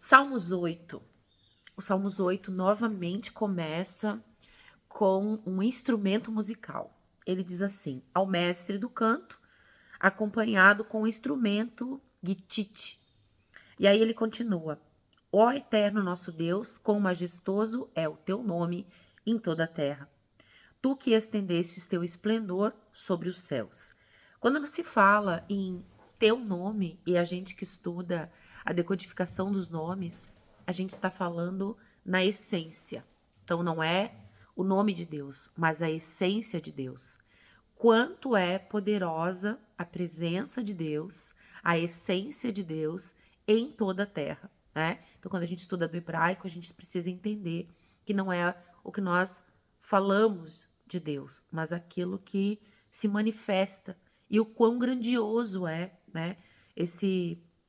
Salmos 8. O Salmos 8 novamente começa com um instrumento musical. Ele diz assim: ao mestre do canto, acompanhado com o instrumento guitite. E aí ele continua: ó eterno nosso Deus, quão majestoso é o teu nome em toda a terra. Tu que estendestes teu esplendor sobre os céus. Quando se fala em teu nome, e a gente que estuda a decodificação dos nomes, a gente está falando na essência. Então não é o nome de Deus, mas a essência de Deus. Quanto é poderosa a presença de Deus, a essência de Deus em toda a terra, né? Então quando a gente estuda do hebraico, a gente precisa entender que não é o que nós falamos de Deus, mas aquilo que se manifesta e o quão grandioso é, né?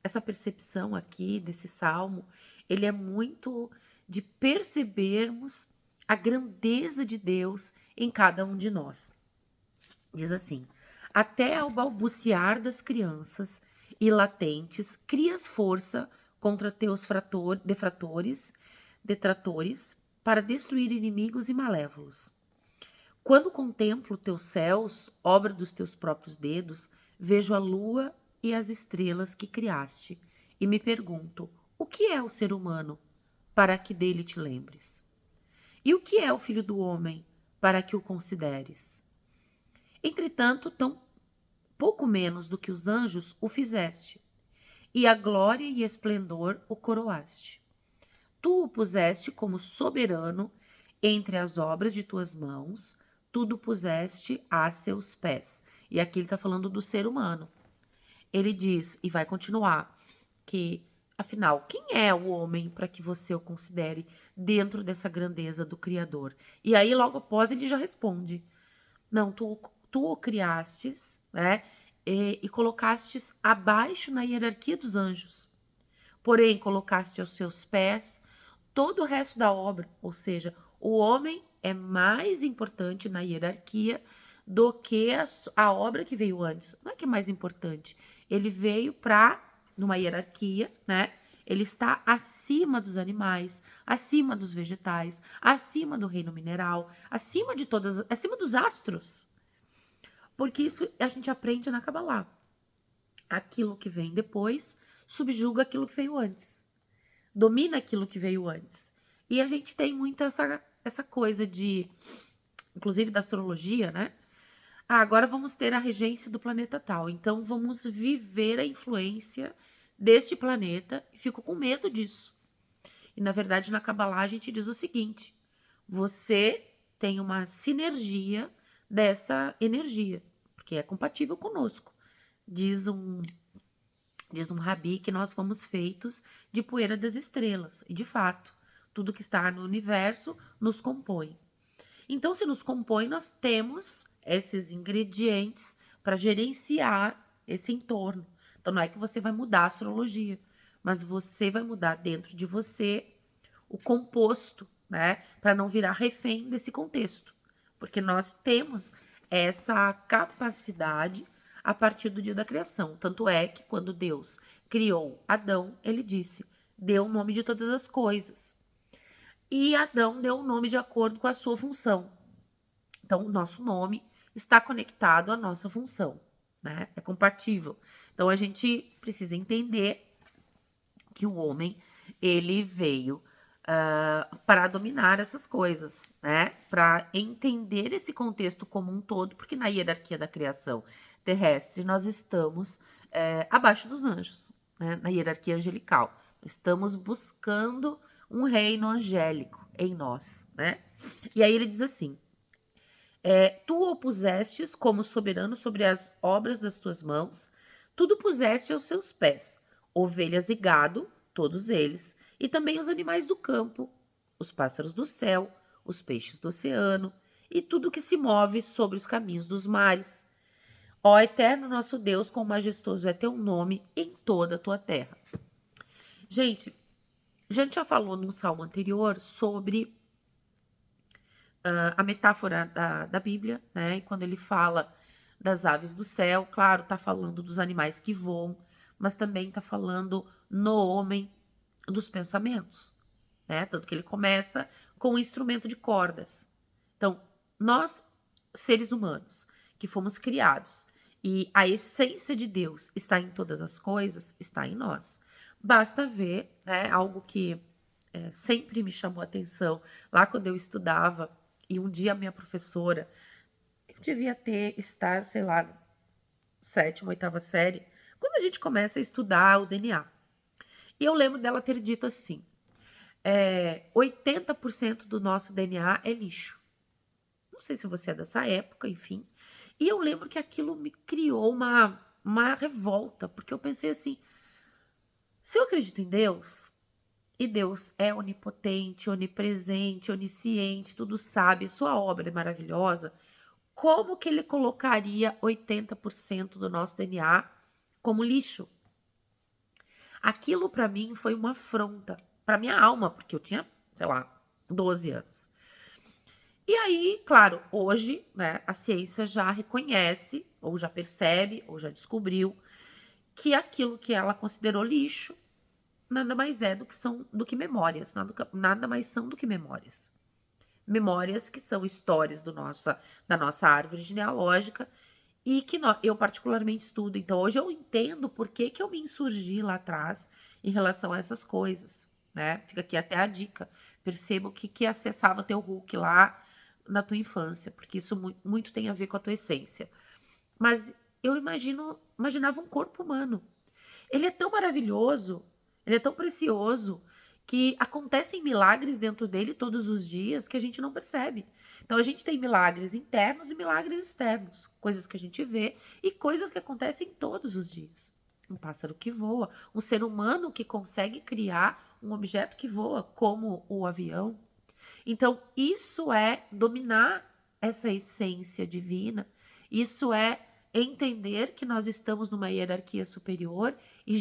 Essa percepção aqui desse salmo, ele é muito de percebermos a grandeza de Deus em cada um de nós. Diz assim: até ao balbuciar das crianças e latentes, crias força contra teus detratores, para destruir inimigos e malévolos. Quando contemplo teus céus, obra dos teus próprios dedos, vejo a lua e as estrelas que criaste, e me pergunto: o que é o ser humano, para que dele te lembres? E o que é o filho do homem, para que o consideres? Entretanto, tão pouco menos do que os anjos o fizeste, e a glória e esplendor o coroaste. Tu o puseste como soberano entre as obras de tuas mãos, tudo puseste a seus pés. E aqui ele está falando do ser humano. Ele diz, e vai continuar, que, afinal, quem é o homem para que você o considere dentro dessa grandeza do Criador? E aí, logo após, ele já responde: não, tu o criastes, né? E colocastes abaixo na hierarquia dos anjos. Porém, colocaste aos seus pés todo o resto da obra, ou seja, o homem é mais importante na hierarquia do que a obra que veio antes. Não é que é mais importante, ele veio para, numa hierarquia, né? Ele está acima dos animais, acima dos vegetais, acima do reino mineral, acima de todas, acima dos astros. Porque isso a gente aprende na Kabbalah. Aquilo que vem depois subjuga aquilo que veio antes, domina aquilo que veio antes. E a gente tem muito essa coisa de, inclusive da astrologia, né? Ah, agora vamos ter a regência do planeta tal, então vamos viver a influência deste planeta e fico com medo disso. E na verdade, na Kabbalah a gente diz o seguinte: você tem uma sinergia dessa energia, porque é compatível conosco. Diz um rabi que nós fomos feitos de poeira das estrelas. E de fato, tudo que está no universo nos compõe. Então, se nos compõe, nós temos esses ingredientes para gerenciar esse entorno. Então, não é que você vai mudar a astrologia, mas você vai mudar dentro de você o composto, né? Para não virar refém desse contexto. Porque nós temos essa capacidade a partir do dia da criação. Tanto é que quando Deus criou Adão, ele disse: deu o nome de todas as coisas. E Adão deu o nome de acordo com a sua função. Então, o nosso nome está conectado à nossa função, né? É compatível. Então, a gente precisa entender que o homem, ele veio para dominar essas coisas, né? Para entender esse contexto como um todo, porque na hierarquia da criação terrestre nós estamos abaixo dos anjos, né? Na hierarquia angelical. Estamos buscando um reino angélico em nós, né? E aí ele diz assim: tu o pusestes como soberano sobre as obras das tuas mãos, tudo puseste aos seus pés, ovelhas e gado, todos eles, e também os animais do campo, os pássaros do céu, os peixes do oceano, e tudo que se move sobre os caminhos dos mares. Ó eterno nosso Deus, quão majestoso é teu nome em toda a tua terra. Gente, a gente já falou no salmo anterior sobre a metáfora da Bíblia, né? E quando ele fala das aves do céu, claro, tá falando dos animais que voam, mas também tá falando no homem, dos pensamentos, né? Tanto que ele começa com um instrumento de cordas. Então, nós, seres humanos, que fomos criados, e a essência de Deus está em todas as coisas, está em nós. Basta ver, né, algo que sempre me chamou a atenção, lá quando eu estudava, e um dia a minha professora, eu devia estar, sei lá, sétima, oitava série, quando a gente começa a estudar o DNA. E eu lembro dela ter dito assim, 80% do nosso DNA é lixo. Não sei se você é dessa época, enfim. E eu lembro que aquilo me criou uma revolta, porque eu pensei assim, se eu acredito em Deus, e Deus é onipotente, onipresente, onisciente, tudo sabe, sua obra é maravilhosa, como que ele colocaria 80% do nosso DNA como lixo? Aquilo para mim foi uma afronta para minha alma, porque eu tinha, sei lá, 12 anos. E aí, claro, hoje, né, a ciência já reconhece, ou já percebe, ou já descobriu que aquilo que ela considerou lixo nada mais é do que memórias, nada mais são do que memórias. Memórias que são histórias da nossa árvore genealógica e que eu particularmente estudo. Então, hoje eu entendo por que eu me insurgi lá atrás em relação a essas coisas, né? Fica aqui até a dica. Perceba o que acessava teu Hulk lá na tua infância, porque isso muito tem a ver com a tua essência. Mas eu imaginava um corpo humano. Ele é tão maravilhoso, ele é tão precioso, que acontecem milagres dentro dele todos os dias que a gente não percebe. Então a gente tem milagres internos e milagres externos, coisas que a gente vê e coisas que acontecem todos os dias. Um pássaro que voa, um ser humano que consegue criar um objeto que voa, como o avião. Então, isso é dominar essa essência divina, isso é entender que nós estamos numa hierarquia superior e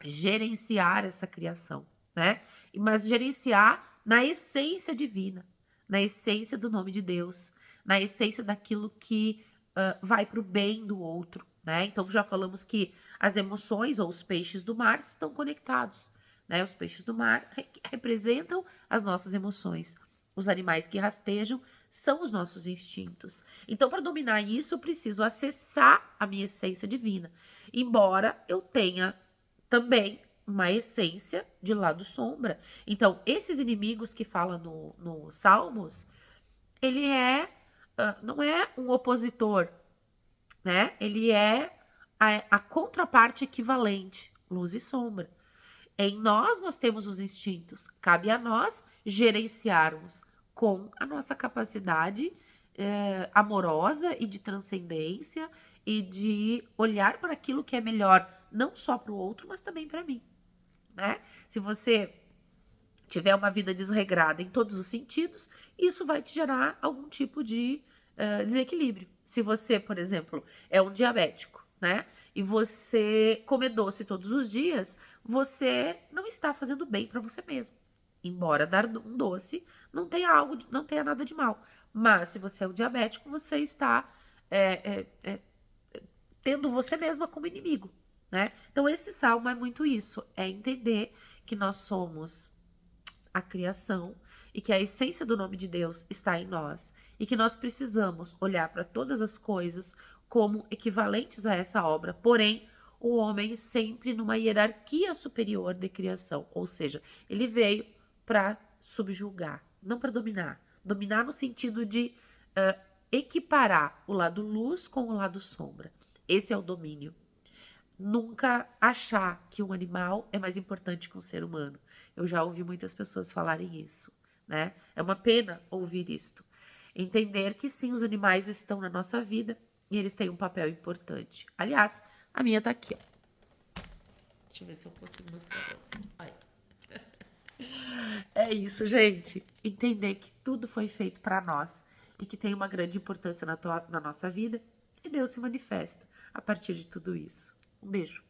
gerenciar essa criação, né? Mas gerenciar na essência divina, na essência do nome de Deus, na essência daquilo que vai para o bem do outro, né? Então já falamos que as emoções ou os peixes do mar estão conectados, né? Os peixes do mar representam as nossas emoções. Os animais que rastejam são os nossos instintos. Então, para dominar isso, eu preciso acessar a minha essência divina. Embora eu tenha também uma essência de lado sombra. Então, esses inimigos que fala no Salmos, ele não é um opositor, né? Ele é a contraparte equivalente, luz e sombra. Em nós temos os instintos. Cabe a nós gerenciarmos com a nossa capacidade amorosa e de transcendência e de olhar para aquilo que é melhor, não só para o outro, mas também para mim, né? Se você tiver uma vida desregrada em todos os sentidos, isso vai te gerar algum tipo de desequilíbrio. Se você, por exemplo, é um diabético, né? E você comer doce todos os dias, você não está fazendo bem para você mesmo. Embora dar um doce não tenha nada de mal. Mas se você é um diabético, você está tendo você mesma como inimigo, né? Então esse salmo é muito isso, é entender que nós somos a criação e que a essência do nome de Deus está em nós e que nós precisamos olhar para todas as coisas como equivalentes a essa obra, porém o homem sempre numa hierarquia superior de criação, ou seja, ele veio para subjugar, não para dominar. Dominar no sentido de equiparar o lado luz com o lado sombra. Esse é o domínio. Nunca achar que um animal é mais importante que um ser humano. Eu já ouvi muitas pessoas falarem isso, né? É uma pena ouvir isto. Entender que sim, os animais estão na nossa vida e eles têm um papel importante. Aliás, a minha tá aqui, ó. Deixa eu ver se eu consigo mostrar pra vocês. Aí. É isso, gente. Entender que tudo foi feito para nós e que tem uma grande importância na nossa vida e Deus se manifesta a partir de tudo isso. Um beijo.